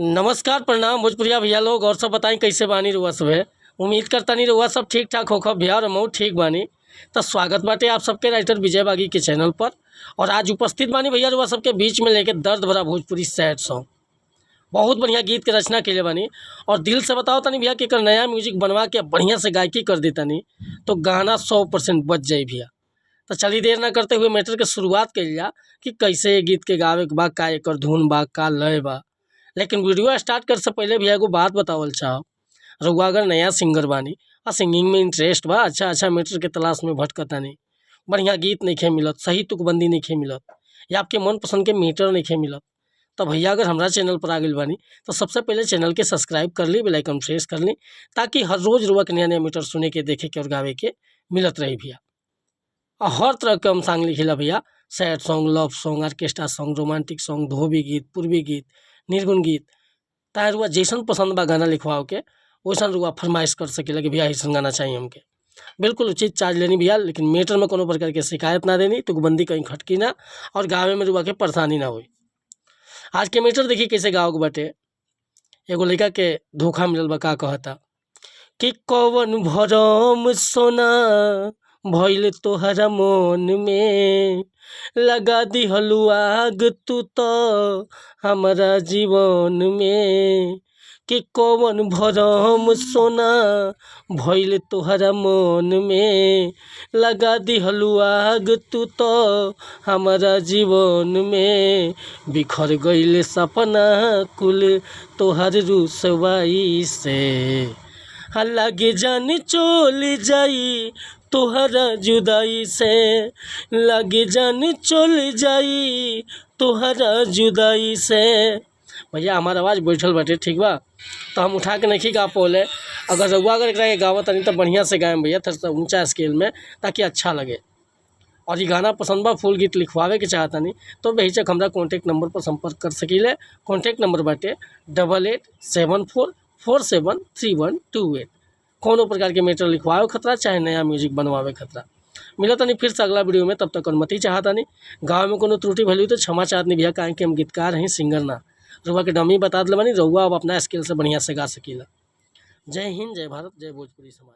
नमस्कार प्रणाम भोजपुरिया भैया लोग। और सब बताई कैसे बानी रउआ सब है। उम्मीद करता नहीं रउआ सब ठीक ठाक होखब भैया और हम ठीक बानी। तो स्वागत बाटे आप सबके राइटर विजय बागी के चैनल पर। और आज उपस्थित बानी भैया रउआ सबके बीच में लेके दर्द भरा भोजपुरी सैड सॉन्ग। बहुत बढ़िया गीत के रचना के लिए बानी और दिल से बताओ तनी भैया कि अगर नया म्यूजिक बनवा के बढ़िया से गायकी कर देता नहीं तो गाना 100% बच जाए भैया। तो चलिए देर ना करते हुए मैटर के शुरुआत कर लिया कि कैसे ये गीत के गावे के बा, का एकर धुन बा, का लय बा। लेकिन वीडियो स्टार्ट कर से पहले भैया एगो बात बतावल चाहो। रउआ अगर नया सिंगर बानी और सिंगिंग में इंटरेस्ट बा, अच्छा मैटर के तलाश में भटकता नहीं, बढ़िया गीत नहीं खे मिलत, सही तुकबंदी नहीं खे मिलत, या आपके मन पसंद के मीटर नहीं खे मिलत, तो भैया अगर हमारा चैनल पर आ गई बानी तो सबसे पहले चैनल के सब्सक्राइब कर ली, बेल आइकन प्रेस कर ली, ताकि हर रोज़ रुआ के नया नया मीटर सुने के, देखे के और गावे के मिलत रही भैया। और हर तरह के हम सॉन्ग लिखिला भैया, sad song, love song, orchestra song, romantic song, धोबी गीत, पूर्वी गीत, निर्गुण गीत। ताए रुआ जैसन पसंद बा गाना लिखवाओ के वैसन रुआ फरमाइश कर सकेला कि भैया ऐसा गाना चाहिए हमके। बिल्कुल उचित चार्ज लेनी भैया, लेकिन मीटर में कोनो प्रकार के शिकायत ना देनी, तुकबंदी कहीं खटकी ना और गावे में रुआ के परेशानी ना हुई। आज के मीटर देखी कैसे गाओ के बाटे। एगो लड़का के धोखा मिलल बा, का कहता कि कौन भरम सोना भइल तोहरा मन में, लगा दिहलु आग तू तो हमारा जीवन में। कि कौन भरम सोना भइल तोहरा मन में, लगा दिहलु आग तू तो हमारा जीवन में। बिखर गइल सपना कुल तोहर रुसवाई से, लगे जान चोल जाई तोहरा जुदाई से, लगे जान चोल जाई तोहरा जुदाई से। भैया हमारा आवाज़ बैठल बाटे, ठीक बा, तो हम उठा के नहीं गा पौले। अगर रउआ अगर एकरा के गावत नहीं तो बढ़िया से गाएम भैया, थोड़ा सा ऊंचा स्केल में, ताकि अच्छा लगे। और ये गाना पसंद बा, फुल गीत लिखवावे के चाहता नहीं तो बेहिचक हमरा कॉन्टैक्ट नंबर पर संपर्क कर सकीले। कॉन्टैक्ट नंबर बाटे 8874473128। कोनो प्रकार के मैटर लिखवावे खतरा चाहे नया म्यूजिक बनवावे खतरा। मिला तनी फिर से अगला वीडियो में, तब तक अनुमति चाहता नहीं। गाँव में कोनो त्रुटि भली तो क्षमा चाहत नहीं भैया, काहे कि हम गीतकार हैं, सिंगर ना। रउआ के डमी बता दिल बानी, रउआ अब अपना स्किल से बढ़िया से गा सकीला। जय हिंद, जय भारत, जय भोजपुरी समाज।